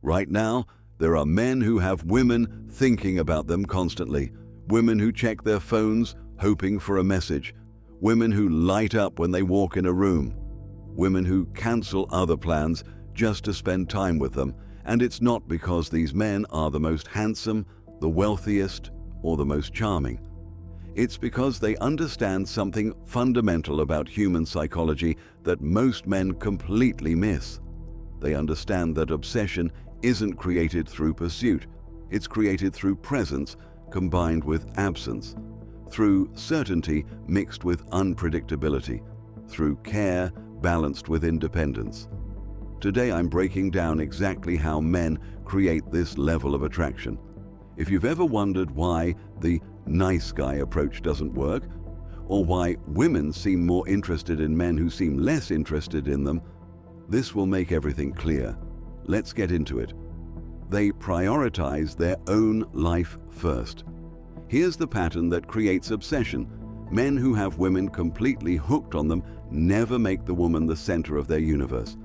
Right now, there are men who have women thinking about them constantly, women who check their phones hoping for a message, women who light up when they walk in a room, women who cancel other plans just to spend time with them. And it's not because these men are the most handsome, the wealthiest, or the most charming. It's because they understand something fundamental about human psychology that most men completely miss. They understand that obsession isn't created through pursuit. It's created through presence combined with absence, through certainty mixed with unpredictability, through care balanced with independence. Today I'm breaking down exactly how men create this level of attraction. If you've ever wondered why the nice guy approach doesn't work, or why women seem more interested in men who seem less interested in them, this will make everything clear. Let's get into it. They prioritize their own life first. Here's the pattern that creates obsession. Men who have women completely hooked on them never make the woman the center of their universe.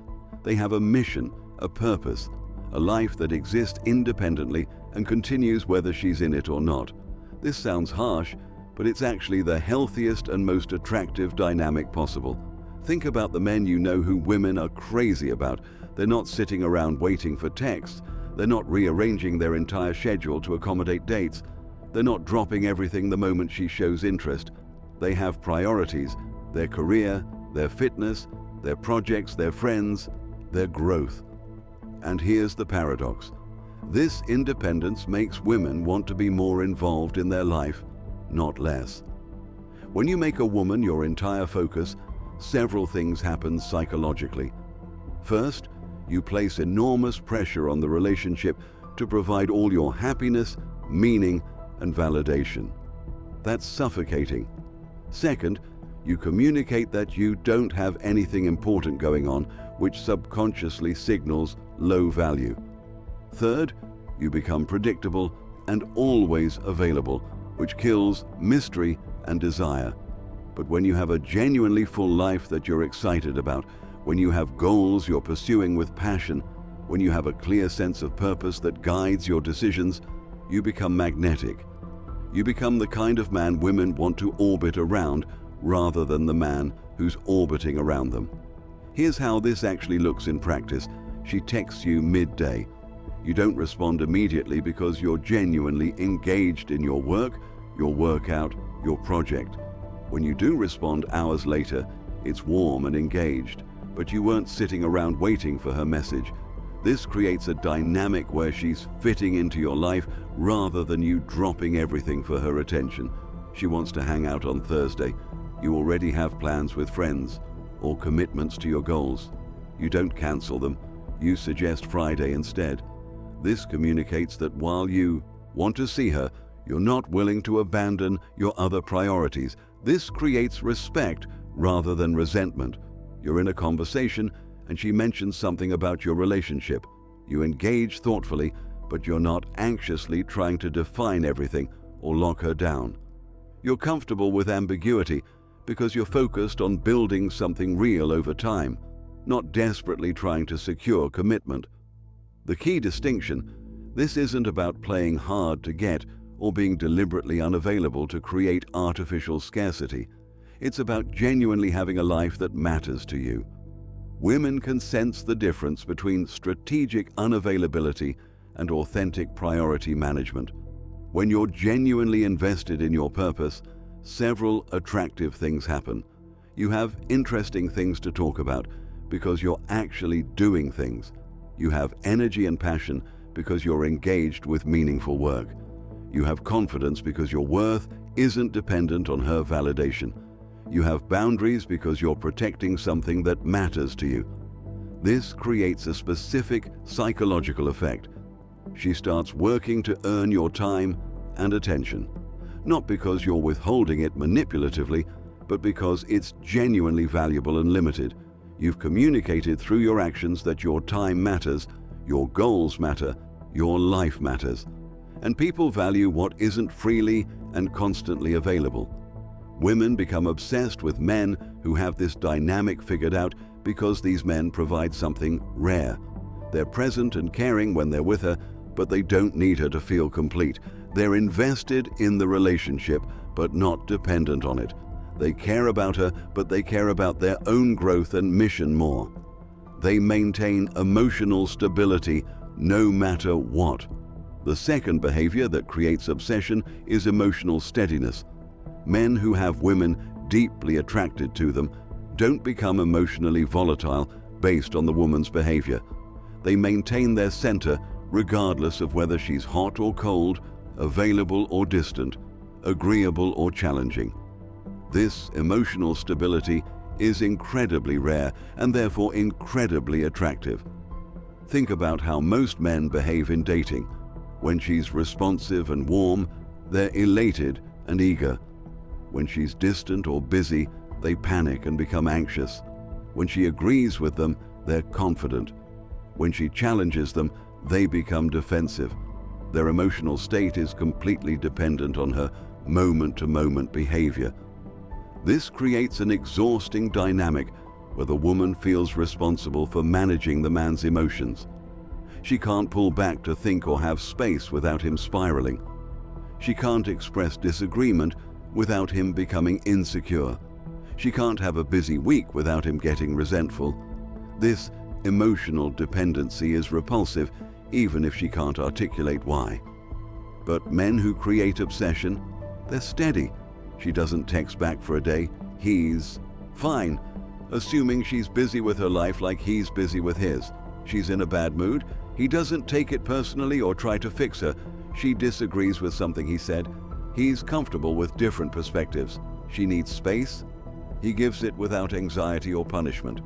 They have a mission, a purpose, a life that exists independently and continues whether she's in it or not. This sounds harsh, but it's actually the healthiest and most attractive dynamic possible. Think about the men you know who women are crazy about. They're not sitting around waiting for texts. They're not rearranging their entire schedule to accommodate dates. They're not dropping everything the moment she shows interest. They have priorities: their career, their fitness, their projects, their friends, their growth. And here's the paradox. This independence makes women want to be more involved in their life, not less. When you make a woman your entire focus, several things happen psychologically. First, you place enormous pressure on the relationship to provide all your happiness, meaning, and validation. That's suffocating. Second, you communicate that you don't have anything important going on, which subconsciously signals low value. Third, you become predictable and always available, which kills mystery and desire. But when you have a genuinely full life that you're excited about, when you have goals you're pursuing with passion, when you have a clear sense of purpose that guides your decisions, you become magnetic. You become the kind of man women want to orbit around rather than the man who's orbiting around them. Here's how this actually looks in practice. She texts you midday. You don't respond immediately because you're genuinely engaged in your work, your workout, your project. When you do respond hours later, it's warm and engaged, but you weren't sitting around waiting for her message. This creates a dynamic where she's fitting into your life rather than you dropping everything for her attention. She wants to hang out on Thursday. You already have plans with friends or commitments to your goals. You don't cancel them. You suggest Friday instead. This communicates that while you want to see her, you're not willing to abandon your other priorities. This creates respect rather than resentment. You're in a conversation and she mentions something about your relationship. You engage thoughtfully, but you're not anxiously trying to define everything or lock her down. You're comfortable with ambiguity because you're focused on building something real over time, not desperately trying to secure commitment. The key distinction: this isn't about playing hard to get or being deliberately unavailable to create artificial scarcity. It's about genuinely having a life that matters to you. Women can sense the difference between strategic unavailability and authentic priority management. When you're genuinely invested in your purpose, several attractive things happen. You have interesting things to talk about because you're actually doing things. You have energy and passion because you're engaged with meaningful work. You have confidence because your worth isn't dependent on her validation. You have boundaries because you're protecting something that matters to you. This creates a specific psychological effect. She starts working to earn your time and attention, not because you're withholding it manipulatively, but because it's genuinely valuable and limited. You've communicated through your actions that your time matters, your goals matter, your life matters. And people value what isn't freely and constantly available. Women become obsessed with men who have this dynamic figured out because these men provide something rare. They're present and caring when they're with her, but they don't need her to feel complete. They're invested in the relationship, but not dependent on it. They care about her, but they care about their own growth and mission more. They maintain emotional stability no matter what. The second behavior that creates obsession is emotional steadiness. Men who have women deeply attracted to them don't become emotionally volatile based on the woman's behavior. They maintain their center regardless of whether she's hot or cold, available or distant, agreeable or challenging. This emotional stability is incredibly rare and therefore incredibly attractive. Think about how most men behave in dating. When she's responsive and warm, they're elated and eager. When she's distant or busy, they panic and become anxious. When she agrees with them, they're confident. When she challenges them, they become defensive. Their emotional state is completely dependent on her moment-to-moment behavior. This creates an exhausting dynamic where the woman feels responsible for managing the man's emotions. She can't pull back to think or have space without him spiraling. She can't express disagreement without him becoming insecure. She can't have a busy week without him getting resentful. This emotional dependency is repulsive, even if she can't articulate why. But men who create obsession, they're steady. She doesn't text back for a day. He's fine, assuming she's busy with her life like he's busy with his. She's in a bad mood. He doesn't take it personally or try to fix her. She disagrees with something he said. He's comfortable with different perspectives. She needs space. He gives it without anxiety or punishment.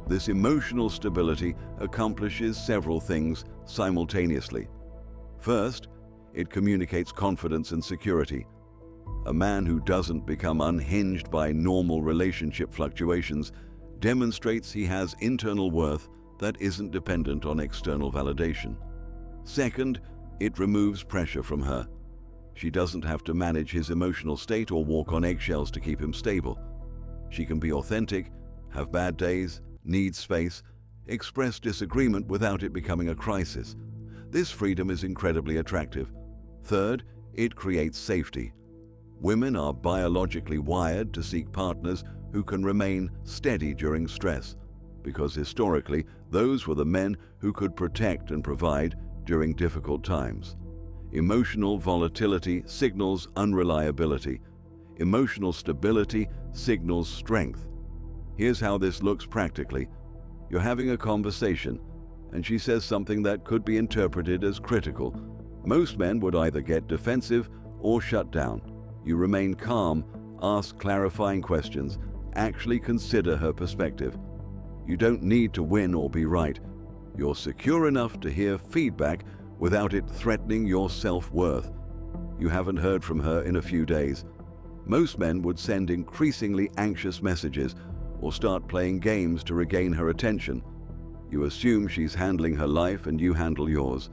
This emotional stability accomplishes several things simultaneously. First, it communicates confidence and security. A man who doesn't become unhinged by normal relationship fluctuations demonstrates he has internal worth that isn't dependent on external validation. Second, it removes pressure from her. She doesn't have to manage his emotional state or walk on eggshells to keep him stable. She can be authentic, have bad days, need space, express disagreement without it becoming a crisis. This freedom is incredibly attractive. Third, it creates safety. Women are biologically wired to seek partners who can remain steady during stress, because historically, those were the men who could protect and provide during difficult times. Emotional volatility signals unreliability. Emotional stability signals strength. Here's how this looks practically. You're having a conversation, and she says something that could be interpreted as critical. Most men would either get defensive or shut down. You remain calm, ask clarifying questions, actually consider her perspective. You don't need to win or be right. You're secure enough to hear feedback without it threatening your self-worth. You haven't heard from her in a few days. Most men would send increasingly anxious messages or start playing games to regain her attention. You assume she's handling her life and you handle yours.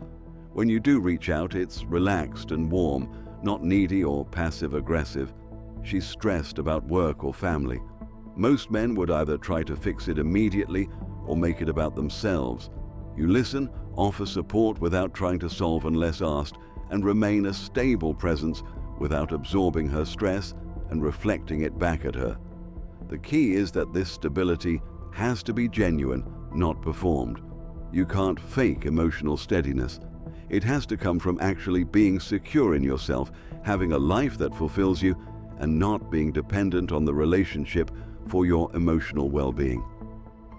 When you do reach out, it's relaxed and warm, not needy or passive-aggressive. She's stressed about work or family. Most men would either try to fix it immediately or make it about themselves. You listen, offer support without trying to solve unless asked, and remain a stable presence without absorbing her stress and reflecting it back at her. The key is that this stability has to be genuine, not performed. You can't fake emotional steadiness. It has to come from actually being secure in yourself, having a life that fulfills you, and not being dependent on the relationship for your emotional well-being.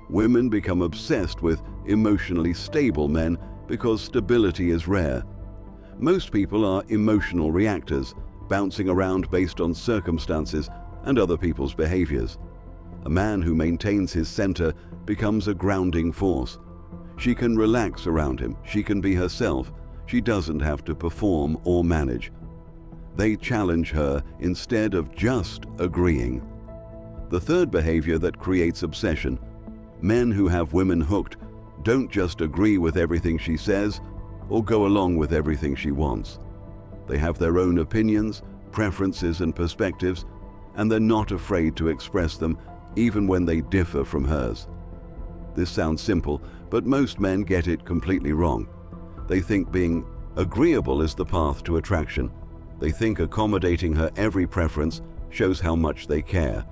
Women become obsessed with emotionally stable men because stability is rare. Most people are emotional reactors, bouncing around based on circumstances and other people's behaviors. A man who maintains his center becomes a grounding force. She can relax around him, she can be herself, she doesn't have to perform or manage. They challenge her instead of just agreeing. The third behavior that creates obsession: men who have women hooked don't just agree with everything she says or go along with everything she wants. They have their own opinions, preferences, and perspectives, and they're not afraid to express them even when they differ from hers. This sounds simple, but most men get it completely wrong. They think being agreeable is the path to attraction. They think accommodating her every preference shows how much they care.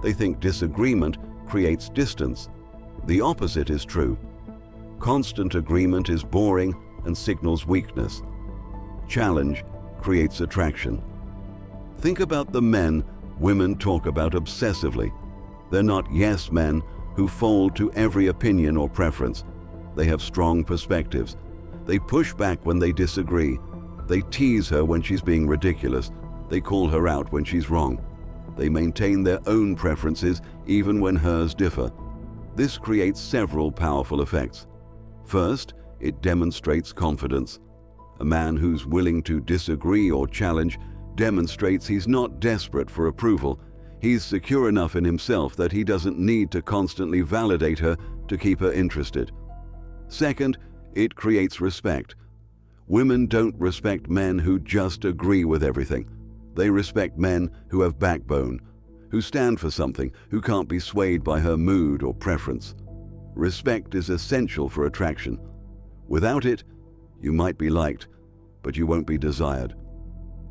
They think disagreement creates distance. The opposite is true. Constant agreement is boring and signals weakness. Challenge creates attraction. Think about the men women talk about obsessively. They're not yes men who fold to every opinion or preference. They have strong perspectives. They push back when they disagree. They tease her when she's being ridiculous. They call her out when she's wrong. They maintain their own preferences even when hers differ. This creates several powerful effects. First, it demonstrates confidence. A man who's willing to disagree or challenge demonstrates he's not desperate for approval. He's secure enough in himself that he doesn't need to constantly validate her to keep her interested. Second, it creates respect. Women don't respect men who just agree with everything. They respect men who have backbone, who stand for something, who can't be swayed by her mood or preference. Respect is essential for attraction. Without it, you might be liked, but you won't be desired.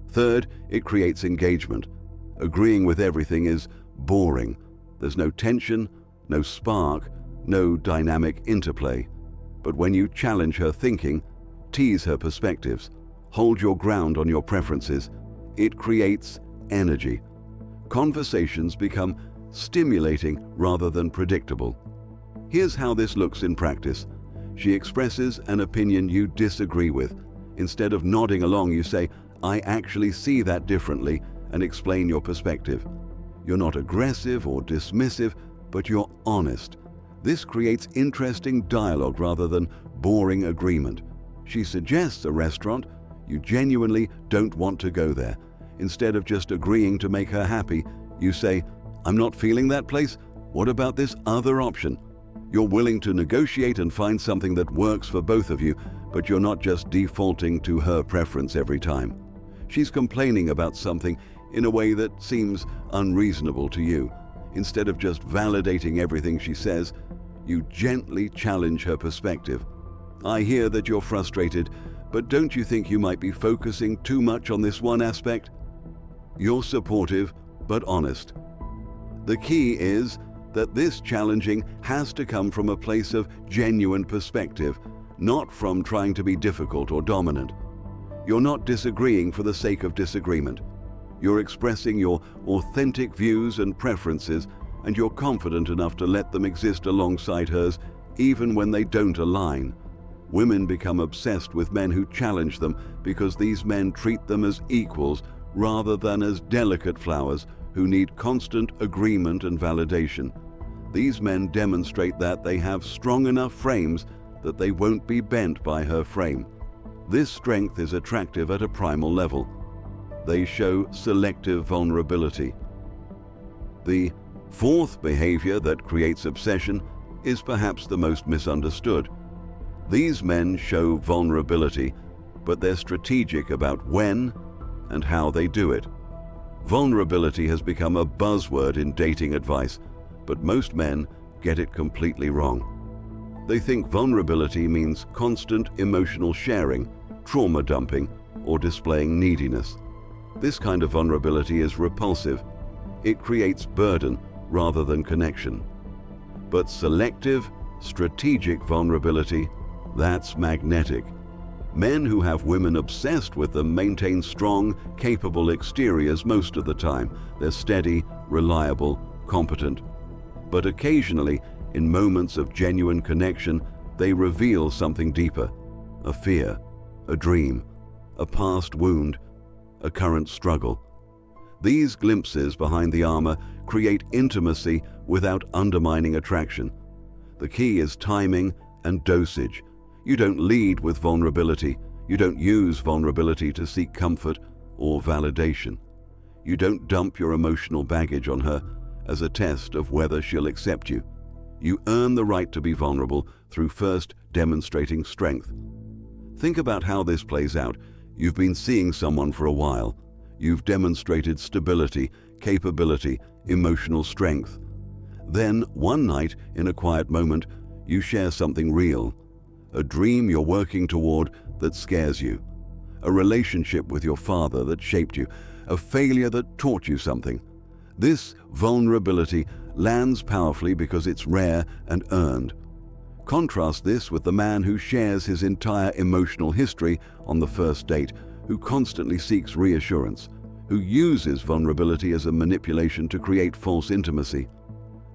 Third, it creates engagement. Agreeing with everything is boring. There's no tension, no spark, no dynamic interplay. But when you challenge her thinking, tease her perspectives, hold your ground on your preferences, it creates energy. Conversations become stimulating rather than predictable. Here's how this looks in practice. She expresses an opinion you disagree with. Instead of nodding along, you say, "I actually see that differently," and explain your perspective. You're not aggressive or dismissive, but you're honest. This creates interesting dialogue rather than boring agreement. She suggests a restaurant. You genuinely don't want to go there. Instead of just agreeing to make her happy, you say, "I'm not feeling that place. What about this other option?" You're willing to negotiate and find something that works for both of you, but you're not just defaulting to her preference every time. She's complaining about something in a way that seems unreasonable to you. Instead of just validating everything she says, you gently challenge her perspective. "I hear that you're frustrated, but don't you think you might be focusing too much on this one aspect?" You're supportive, but honest. The key is that this challenging has to come from a place of genuine perspective, not from trying to be difficult or dominant. You're not disagreeing for the sake of disagreement. You're expressing your authentic views and preferences, and you're confident enough to let them exist alongside hers, even when they don't align. Women become obsessed with men who challenge them because these men treat them as equals rather than as delicate flowers who need constant agreement and validation. These men demonstrate that they have strong enough frames that they won't be bent by her frame. This strength is attractive at a primal level. They show selective vulnerability. The fourth behavior that creates obsession is perhaps the most misunderstood. These men show vulnerability, but they're strategic about when and how they do it. Vulnerability has become a buzzword in dating advice, but most men get it completely wrong. They think vulnerability means constant emotional sharing, trauma dumping, or displaying neediness. This kind of vulnerability is repulsive. It creates burden rather than connection. But selective, strategic vulnerability, that's magnetic. Men who have women obsessed with them maintain strong, capable exteriors most of the time. They're steady, reliable, competent. But occasionally, in moments of genuine connection, they reveal something deeper: a fear, a dream, a past wound, a current struggle. These glimpses behind the armor create intimacy without undermining attraction. The key is timing and dosage. You don't lead with vulnerability. You don't use vulnerability to seek comfort or validation. You don't dump your emotional baggage on her as a test of whether she'll accept you. You earn the right to be vulnerable through first demonstrating strength. Think about how this plays out. You've been seeing someone for a while. You've demonstrated stability, capability, emotional strength. Then, one night, in a quiet moment, You share something real, a dream you're working toward that scares you, a relationship with your father that shaped you, a failure that taught you something. This vulnerability lands powerfully because it's rare and earned. Contrast this with the man who shares his entire emotional history on the first date, who constantly seeks reassurance, who uses vulnerability as a manipulation to create false intimacy.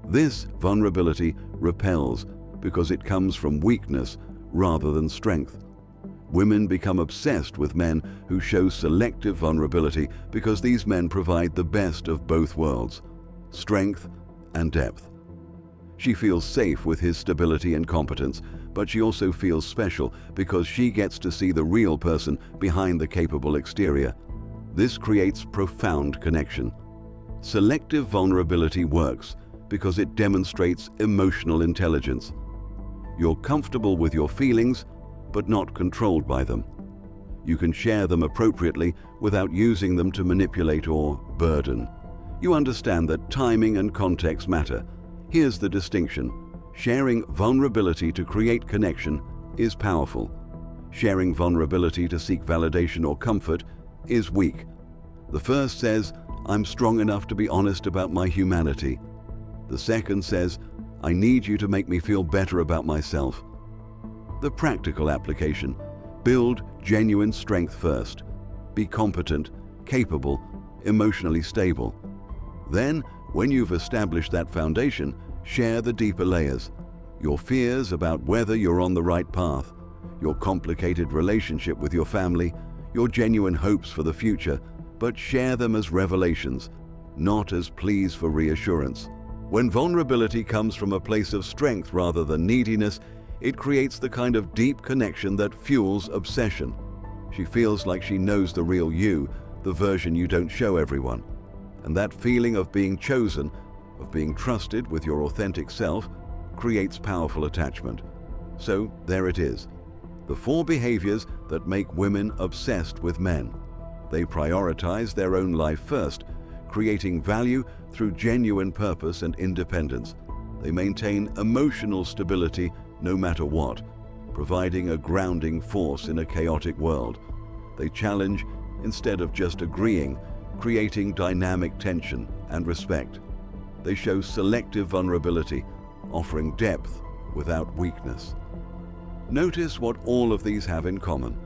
This vulnerability repels because it comes from weakness rather than strength. Women become obsessed with men who show selective vulnerability because these men provide the best of both worlds, strength and depth. She feels safe with his stability and competence, but she also feels special because she gets to see the real person behind the capable exterior. This creates profound connection. Selective vulnerability works because it demonstrates emotional intelligence. You're comfortable with your feelings, but not controlled by them. You can share them appropriately without using them to manipulate or burden. You understand that timing and context matter. Here's the distinction. Sharing vulnerability to create connection is powerful. Sharing vulnerability to seek validation or comfort is weak. The first says, I'm strong enough to be honest about my humanity. The second says, I need you to make me feel better about myself. The practical application: build genuine strength first. Be competent, capable, emotionally stable. Then, when you've established that foundation, share the deeper layers. Your fears about whether you're on the right path, your complicated relationship with your family, your genuine hopes for the future, but share them as revelations, not as pleas for reassurance. When vulnerability comes from a place of strength rather than neediness, it creates the kind of deep connection that fuels obsession. She feels like she knows the real you, the version you don't show everyone. And that feeling of being chosen, of being trusted with your authentic self, creates powerful attachment. So there it is. The 4 behaviors that make women obsessed with men. They prioritize their own life first, creating value through genuine purpose and independence. They maintain emotional stability no matter what, providing a grounding force in a chaotic world. They challenge instead of just agreeing, creating dynamic tension and respect. They show selective vulnerability, offering depth without weakness. Notice what all of these have in common.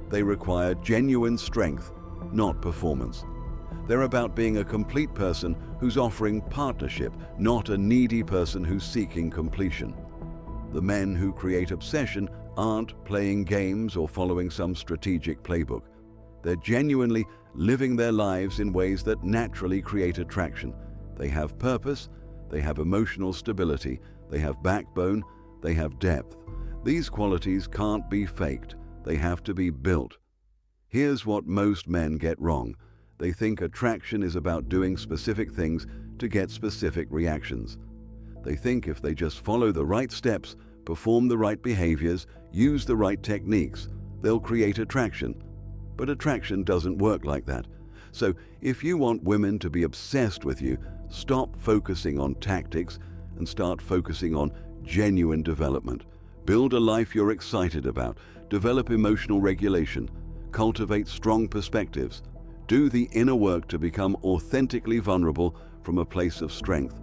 They require genuine strength, not performance. They're about being a complete person who's offering partnership, not a needy person who's seeking completion. The men who create obsession aren't playing games or following some strategic playbook. They're genuinely living their lives in ways that naturally create attraction. They have purpose, they have emotional stability, they have backbone, they have depth. These qualities can't be faked, they have to be built. Here's what most men get wrong. They think attraction is about doing specific things to get specific reactions. They think if they just follow the right steps, perform the right behaviors, use the right techniques, they'll create attraction. But attraction doesn't work like that. So if you want women to be obsessed with you, stop focusing on tactics and start focusing on genuine development. Build a life you're excited about, develop emotional regulation, cultivate strong perspectives. Do the inner work to become authentically vulnerable from a place of strength.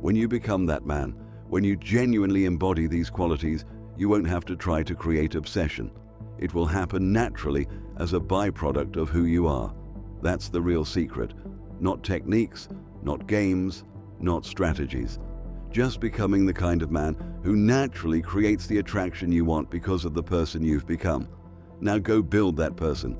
When you become that man, when you genuinely embody these qualities, you won't have to try to create obsession. It will happen naturally as a byproduct of who you are. That's the real secret. Not techniques, not games, not strategies. Just becoming the kind of man who naturally creates the attraction you want because of the person you've become. Now go build that person.